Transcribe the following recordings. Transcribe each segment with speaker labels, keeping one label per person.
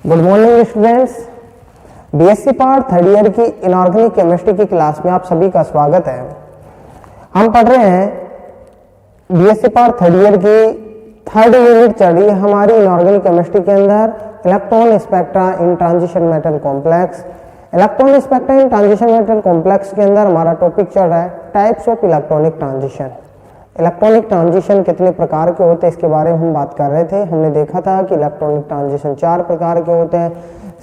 Speaker 1: Good morning students. BSc part third year की inorganic chemistry की class में आप सभी का स्वागत है। हम पढ़ रहे हैं बीएससी पार्ट थर्ड ईयर की थर्ड यूनिट चल रही है हमारी इनऑर्गेनिक केमिस्ट्री के अंदर इलेक्ट्रॉन स्पेक्ट्रा इन transition metal complex. Electron spectra इन ट्रांजिशन मेटल कॉम्प्लेक्स के अंदर हमारा टॉपिक चल रहा है types of electronic transition. Electronic transition कितने प्रकार के होते हैं इसके बारे में हम बात कर रहे थे। हमने देखा था कि इलेक्ट्रॉनिक ट्रांजिशन 4 प्रकार के होते हैं।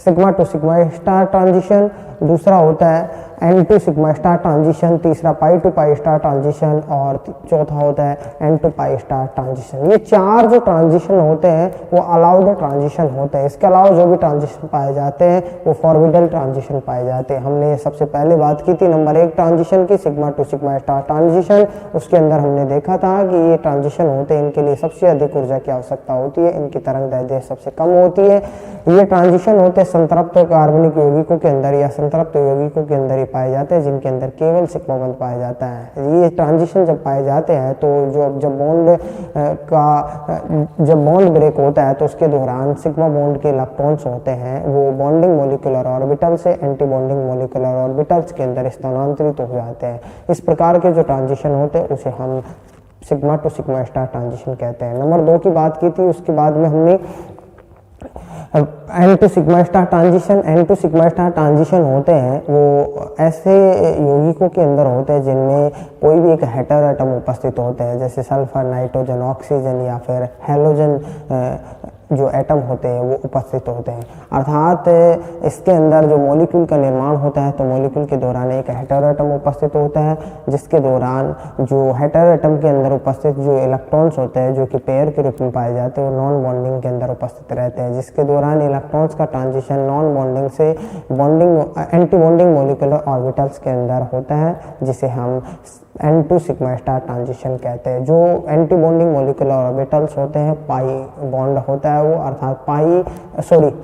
Speaker 1: Sigma to sigma star transition, दूसरा होता है n to sigma star transition, तीसरा pi to pi star transition और चौथा होता है n to pi star transition. ये 4 जो ट्रांजिशन होते हैं वो अलाउड ट्रांजिशन होते हैं। इसके अलावा जो भी ट्रांजिशन पाए जाते हैं वो फॉरबिडन ट्रांजिशन पाए जाते हैं। हमने सबसे पहले बात की थी नंबर 1 ट्रांजिशन की, sigma to sigma star transition. उसके अंदर हमने देखा था कि ये ट्रांजिशन होते हैं, इनके लिए सबसे अधिक ऊर्जा की आवश्यकता होती है, इनकी तरंगदैर्ध्य सबसे कम होती है। ये ट्रांजिशन होते हैं संतृप्त कार्बनिक यौगिकों के अंदर या संतृप्त यौगिकों के अंदर ही पाए जाते हैं, जिनके अंदर केवल सिग्मा बॉन्ड पाया जाता है। ये ट्रांजिशन जब पाए जाते हैं तो जब बॉन्ड ब्रेक होता है तो उसके दौरान सिग्मा बॉन्ड के इलेक्ट्रॉन्स होते हैं वो बॉन्डिंग मॉलिक्यूलर ऑर्बिटल से एंटी बॉन्डिंग मॉलिक्यूलर ऑर्बिटल्स के अंदर स्थानांतरित हो जाते हैं। इस प्रकार के जो ट्रांजिशन होते हैं उसे हम sigma to sigma star transition कहते हैं। नंबर 2 की बात की थी, उसके बाद में हमने n to sigma star transition. N to sigma star transition होते हैं वो ऐसे यौगिकों के अंदर होते हैं जिनमें कोई भी एक हेटर एटम उपस्थित होते हैं, जैसे सल्फर, नाइट्रोजन, ऑक्सीजन या फिर हेलोजन जो एटम होते हैं वो उपस्थित होते हैं। अर्थात इसके अंदर जो मॉलिक्यूल का निर्माण होता है तो मॉलिक्यूल के दौरान एक हेटर एटम उपस्थित होता है, जिसके दौरान जो हेटर एटम के अंदर उपस्थित जो इलेक्ट्रॉन्स होते हैं जो कि पेयर के रूप में पाए जाते हैं वो नॉन बॉन्डिंग के अंदर उपस्थित रहते हैं, जिसके दौरान इलेक्ट्रॉन्स का ट्रांजिशन नॉन बॉन्डिंग से bonding anti bonding molecular orbitals के अंदर होता है, जिसे हम n to sigma star transition कहते हैं। जो एंटी बॉन्डिंग मॉलिक्यूलर ऑर्बिटल्स होते हैं पाई बॉन्ड होता है वो, अर्थात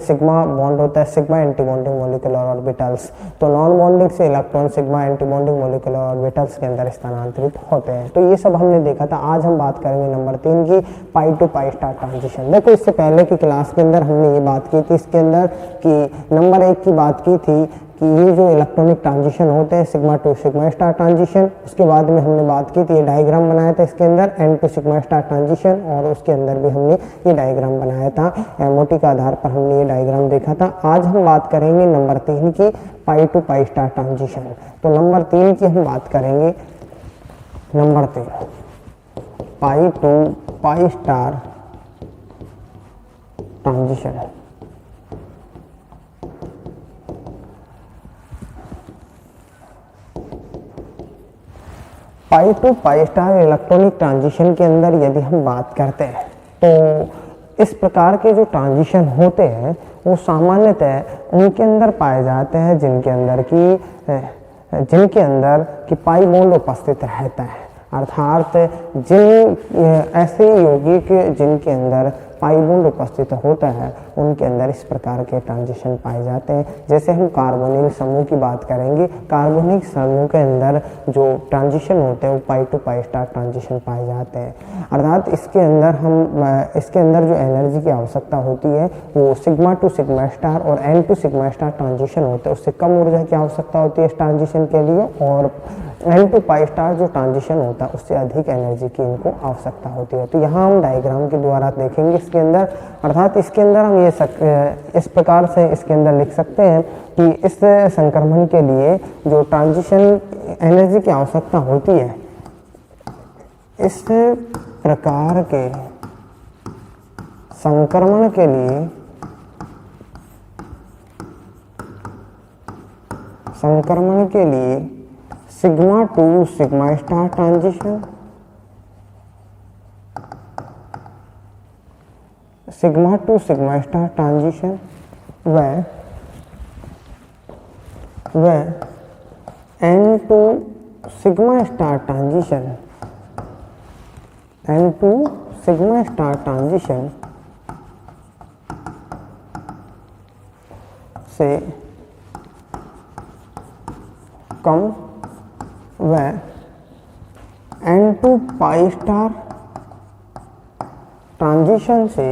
Speaker 1: सिग्मा बॉन्ड होता है, sigma anti bonding molecular orbitals. तो नॉन बॉन्डिंग से electron sigma anti bonding molecular orbitals के अंदर स्थानांतरित होते हैं। तो ये सब हमने देखा था। आज हम बात करेंगे नंबर 3 की pi to pi star transition. देखो इससे पहले की क्लास के अंदर हमने ये बात की थी इसके अंदर कि नंबर 1 की बात की थी कि ये जो इलेक्ट्रॉनिक ट्रांजिशन होते हैं sigma to sigma star transition. उसके बाद में हमने बात की थी, ये डायग्राम बनाया था इसके अंदर n to sigma star transition, और उसके अंदर भी हमने ये डायग्राम बनाया था। एमओटी के आधार पर हमने ये डायग्राम देखा था। आज हम बात करेंगे नंबर 3 की pi to pi star transition. तो नंबर 3 की हम बात करेंगे, number 3 pi to pi star transition. Pi to pi star electronic transition के अंदर यदि हम बात करते हैं तो इस प्रकार के जो ट्रांजिशन होते हैं वो सामान्यतः उनके अंदर पाए जाते हैं जिनके अंदर की पाई बॉन्ड उपस्थित रहता है। अर्थात जिन ऐसे यौगिक जिनके अंदर पाई बॉन्ड उपस्थित होता है उनके अंदर इस प्रकार के ट्रांजिशन पाए जाते हैं। जैसे हम कार्बोनिल समूह की बात करेंगे, कार्बोनिल समूह के अंदर जो ट्रांजिशन होते हैं वो पाई टू पाई स्टार ट्रांजिशन पाए जाते हैं। अर्थात इसके अंदर जो एनर्जी की आवश्यकता होती है वो सिग्मा टू सिग्मा स्टार और n to sigma star transition होता है उससे कम ऊर्जा की आवश्यकता होती है इस ट्रांजिशन के लिए, और एन टू पाई स्टार जो ट्रांजिशन होता है उससे अधिक एनर्जी की इनको आवश्यकता होती है। तो यहाँ हम डायग्राम के द्वारा देखेंगे इसके अंदर। अर्थात इसके अंदर हम इस प्रकार से इसके अंदर लिख सकते हैं कि इस संक्रमण के लिए जो ट्रांजिशन एनर्जी की आवश्यकता होती है, इस प्रकार के संक्रमण के लिए sigma to sigma star transition, sigma to sigma star transition व n to sigma star transition, n to sigma star transition से कम व n to pi star transition से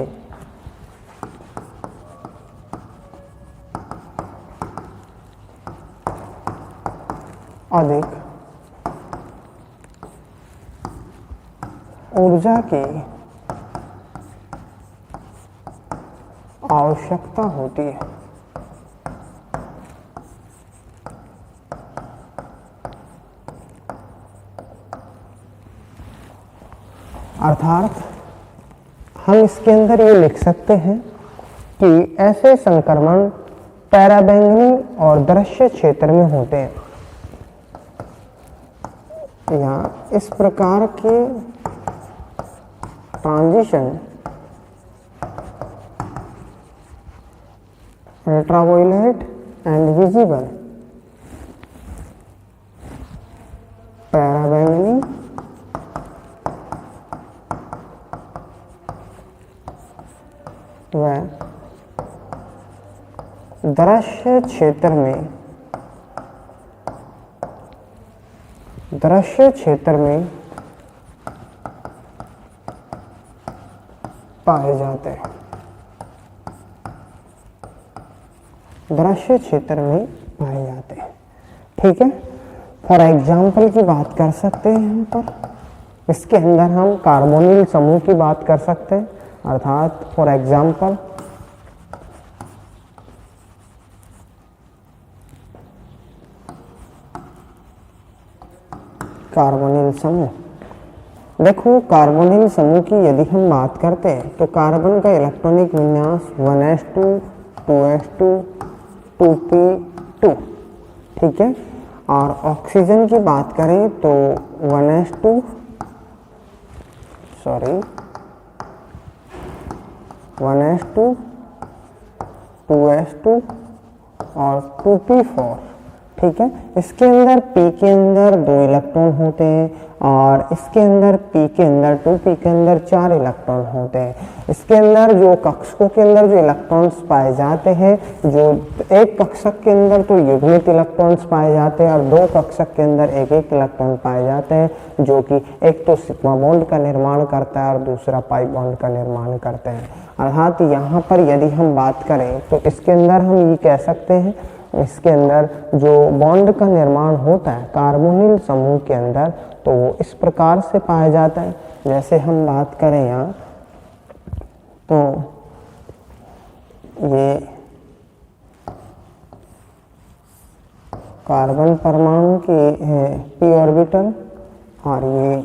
Speaker 1: अधिक ऊर्जा की आवश्यकता होती है। अर्थात हम इसके अंदर ये लिख सकते हैं कि ऐसे संक्रमण पराबैंगनी और दृश्य क्षेत्र में होते हैं, या इस प्रकार के ट्रांजिशन अल्ट्रावायलेट एंड विजिबल पराबैंगनी व दृश्य क्षेत्र में पाए जाते हैं। दृश्य क्षेत्र में पाए जाते हैं। ठीक है, फॉर एग्जाम्पल की बात कर सकते हैं। यहाँ पर इसके अंदर हम कार्बोनिल समूह की बात कर सकते हैं। अर्थात फॉर एग्जाम्पल कार्बोनिल समूह। देखो, कार्बोनिल समूह की यदि हम बात करते हैं तो कार्बन का इलेक्ट्रॉनिक विन्यास 1s2 2s2 2p2, ठीक है। और ऑक्सीजन की बात करें तो 1s2 2s2 और 2p4, ठीक है। इसके अंदर P के अंदर 2 इलेक्ट्रॉन होते हैं और इसके अंदर P के अंदर 2p के अंदर 4 इलेक्ट्रॉन होते हैं। इसके अंदर जो कक्षकों के अंदर जो इलेक्ट्रॉन्स पाए जाते हैं, जो एक कक्षक के अंदर तो युग्मित इलेक्ट्रॉन्स पाए जाते हैं और 2 कक्षक के अंदर एक एक इलेक्ट्रॉन पाए जाते हैं, जो कि एक तो सिग्मा बॉन्ड का निर्माण करता है और दूसरा पाई बॉन्ड का निर्माण करते हैं। अर्थात यहाँ पर यदि हम बात करें तो इसके अंदर हम ये कह सकते हैं, इसके अंदर जो बॉन्ड का निर्माण होता है कार्बोनिल समूह के अंदर, तो वो इस प्रकार से पाया जाता है। जैसे हम बात करें यहाँ तो ये कार्बन परमाणु की है p ऑर्बिटल, और ये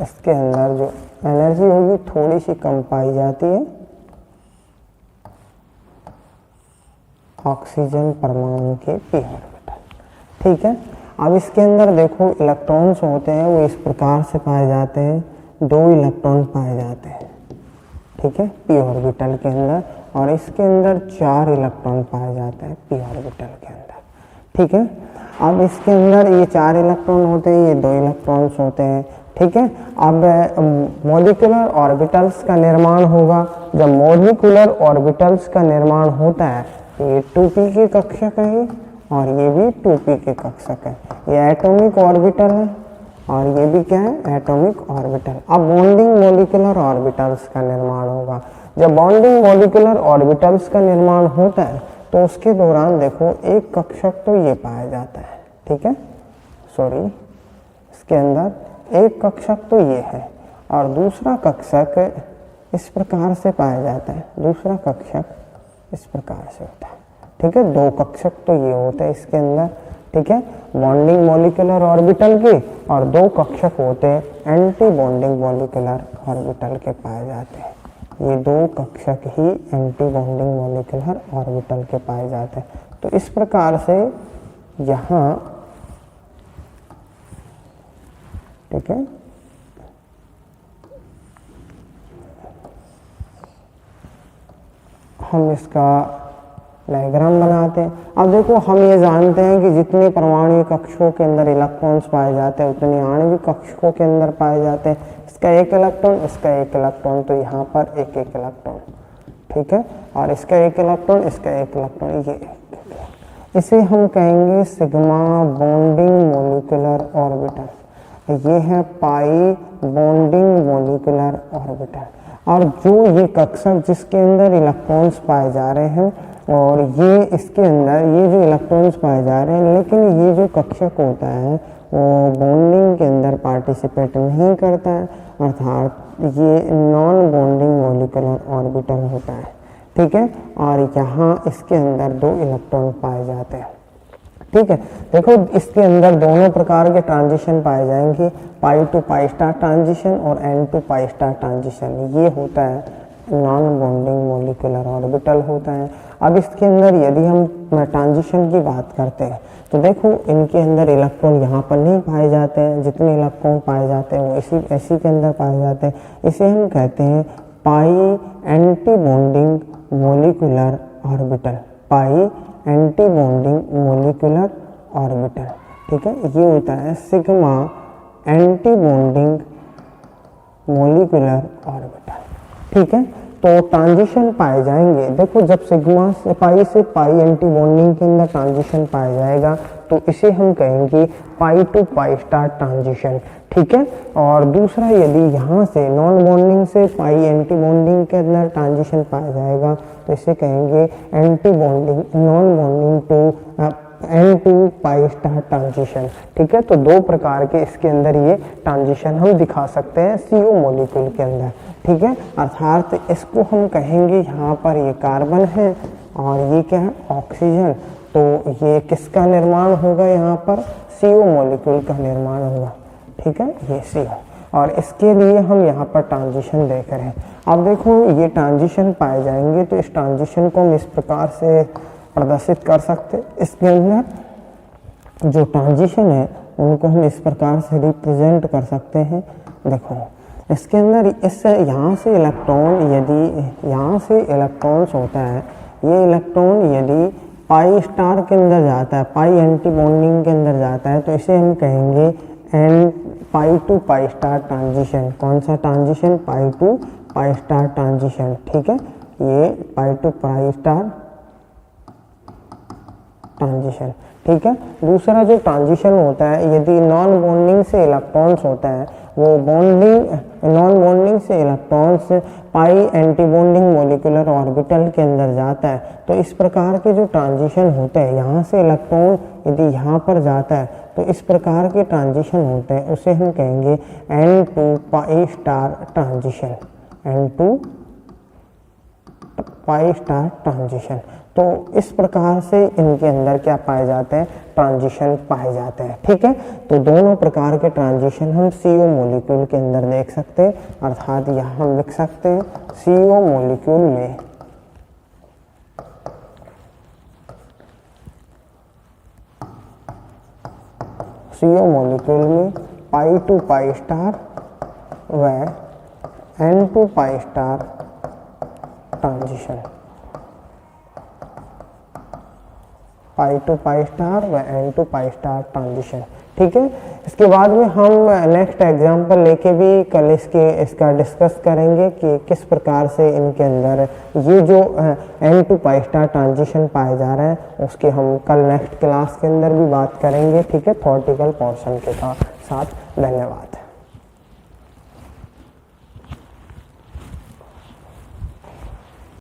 Speaker 1: इसके अंदर जो एनर्जी होगी थोड़ी सी कम पाई जाती है ऑक्सीजन परमाणु के p ऑर्बिटल, ठीक है। अब इसके अंदर देखो इलेक्ट्रॉन्स होते हैं वो इस प्रकार से पाए जाते हैं, 2 इलेक्ट्रॉन पाए जाते हैं, ठीक है, p ऑर्बिटल के अंदर, और इसके अंदर 4 इलेक्ट्रॉन पाए जाते हैं p ऑर्बिटल के अंदर, ठीक है। अब इसके अंदर ये 4 इलेक्ट्रॉन होते हैं, ये 2 इलेक्ट्रॉन्स होते हैं, ठीक है। अब मॉलिक्यूलर ऑर्बिटल्स का निर्माण होगा। जब मॉलिक्यूलर ऑर्बिटल्स का निर्माण होता है तो ये 2p के कक्षक है और ये भी 2p के कक्षक है। ये एटॉमिक ऑर्बिटल है और ये भी क्या है, एटॉमिक ऑर्बिटल। अब बॉन्डिंग मॉलिक्यूलर ऑर्बिटल्स का निर्माण होगा। जब बॉन्डिंग मॉलिक्यूलर ऑर्बिटल्स का निर्माण होता है तो उसके दौरान देखो एक कक्षक तो ये पाया जाता है, ठीक है, इसके अंदर एक कक्षक तो ये है और दूसरा कक्षक इस प्रकार से पाया जाता है, दूसरा कक्षक इस प्रकार से होता है, ठीक है। 2 कक्षक तो ये होते हैं इसके अंदर, ठीक है, बॉन्डिंग मॉलिक्यूलर ऑर्बिटल के, और 2 कक्षक होते हैं एंटी बॉन्डिंग मॉलिक्यूलर ऑर्बिटल के पाए जाते हैं। ये 2 कक्षक ही एंटी बॉन्डिंग मॉलिक्यूलर ऑर्बिटल के पाए जाते हैं। तो इस प्रकार से यहाँ, ठीक है, हम इसका डायग्राम बनाते हैं। अब देखो हम ये जानते हैं कि जितने परमाणु कक्षकों के अंदर इलेक्ट्रॉन्स पाए जाते हैं उतने आणविक कक्षकों के अंदर पाए जाते हैं। इसका 1 इलेक्ट्रॉन, इसका 1 इलेक्ट्रॉन, तो यहाँ पर 1 1 इलेक्ट्रॉन, ठीक है, और इसका 1 इलेक्ट्रॉन, इसका 1 इलेक्ट्रॉन, ये इसे हम कहेंगे सिग्मा बॉन्डिंग मॉलिक्यूलर ऑर्बिटल। ये है पाई बॉन्डिंग मॉलिक्यूलर ऑर्बिटल। और जो ये कक्षक जिसके अंदर इलेक्ट्रॉन्स पाए जा रहे हैं और ये इसके अंदर ये जो इलेक्ट्रॉन्स पाए जा रहे हैं, लेकिन ये जो कक्षक होता है वो बॉन्डिंग के अंदर पार्टिसिपेट नहीं करता है, अर्थात ये नॉन बॉन्डिंग मॉलिक्यूलर ऑर्बिटल होता है, ठीक है। और यहाँ इसके अंदर 2 इलेक्ट्रॉन पाए जाते हैं, ठीक है। देखो इसके अंदर दोनों प्रकार के ट्रांजिशन पाए जाएंगे, pi to pi star transition और n to pi star transition. ये होता है नॉन बॉन्डिंग मॉलिक्यूलर ऑर्बिटल होता है। अब इसके अंदर यदि हम ट्रांजिशन की बात करते हैं तो देखो इनके अंदर इलेक्ट्रॉन यहाँ पर नहीं पाए जाते हैं, जितने इलेक्ट्रॉन पाए जाते हैं वो इसी के अंदर पाए जाते हैं। इसे हम कहते हैं पाई एंटी बॉन्डिंग मोलिकुलर ऑर्बिटल, पाई एंटी बॉन्डिंग मोलिकुलर ऑर्बिटल, ठीक है। ये होता है sigma anti bonding molecular orbital, ठीक है। तो ट्रांजिशन पाए जाएंगे, देखो जब सिग्मा से पाई एंटी बॉन्डिंग के अंदर ट्रांजिशन पाया जाएगा तो इसे हम कहेंगे पाई टू पाई स्टार ट्रांजिशन, ठीक है। और दूसरा यदि यहाँ से नॉन बॉन्डिंग से पाई एंटी बॉन्डिंग के अंदर ट्रांजिशन पाया जाएगा तो इसे कहेंगे anti bonding non bonding to n to pi star transition, ठीक है। तो 2 प्रकार के इसके अंदर ये ट्रांजिशन हम दिखा सकते हैं CO मॉलिक्यूल के अंदर, ठीक है। अर्थात इसको हम कहेंगे यहाँ पर ये कार्बन है और ये क्या है ऑक्सीजन, तो ये किसका निर्माण होगा, यहाँ पर CO मॉलिक्यूल का निर्माण होगा, ठीक है, ये CO। और इसके लिए हम यहाँ पर ट्रांजिशन देख रहे हैं। अब देखो ये ट्रांजिशन पाए जाएंगे तो इस ट्रांजिशन को हम इस प्रकार से प्रदर्शित कर सकते हैं। इसके अंदर जो ट्रांजिशन है उनको हम इस प्रकार से रिप्रेजेंट कर सकते हैं। देखो इसके अंदर इससे यहाँ से इलेक्ट्रॉन यदि यहाँ से इलेक्ट्रॉन्स होता है, ये इलेक्ट्रॉन यदि पाई स्टार के अंदर जाता है, पाई एंटी बॉन्डिंग के अंदर जाता है तो इसे हम कहेंगे n pi to pi star transition. कौन सा transition, pi to pi star transition, ठीक है। ये pi to pi star transition, ठीक है। दूसरा जो ट्रांजिशन होता है यदि नॉन बॉन्डिंग से इलेक्ट्रॉन्स होता है, वो नॉन बॉन्डिंग से इलेक्ट्रॉन्स पाई एंटी बॉन्डिंग मॉलिक्यूलर ऑर्बिटल के अंदर जाता है तो इस प्रकार के जो ट्रांजिशन होते हैं, यहाँ से इलेक्ट्रॉन यदि यहाँ पर जाता है तो इस प्रकार के ट्रांजिशन होते हैं, उसे हम कहेंगे n to pi star transition, n to pi star transition. तो इस प्रकार से इनके अंदर क्या पाए जाते हैं, ट्रांजिशन पाए जाते हैं, ठीक है। तो दोनों प्रकार के ट्रांजिशन हम CO मॉलिक्यूल के अंदर देख सकते हैं, अर्थात यहाँ हम लिख सकते हैं CO मॉलिक्यूल में पाई टू पाई स्टार व n to pi star transition, pi to pi star व n to pi star transition, ठीक है। इसके बाद में हम नेक्स्ट एग्जांपल लेके भी कल इसका डिस्कस करेंगे कि किस प्रकार से इनके अंदर ये जो n to pi star transition पाए जा रहे हैं उसके हम कल नेक्स्ट क्लास के अंदर भी बात करेंगे, ठीक है, थ्योरेटिकल पोर्शन के साथ। धन्यवाद।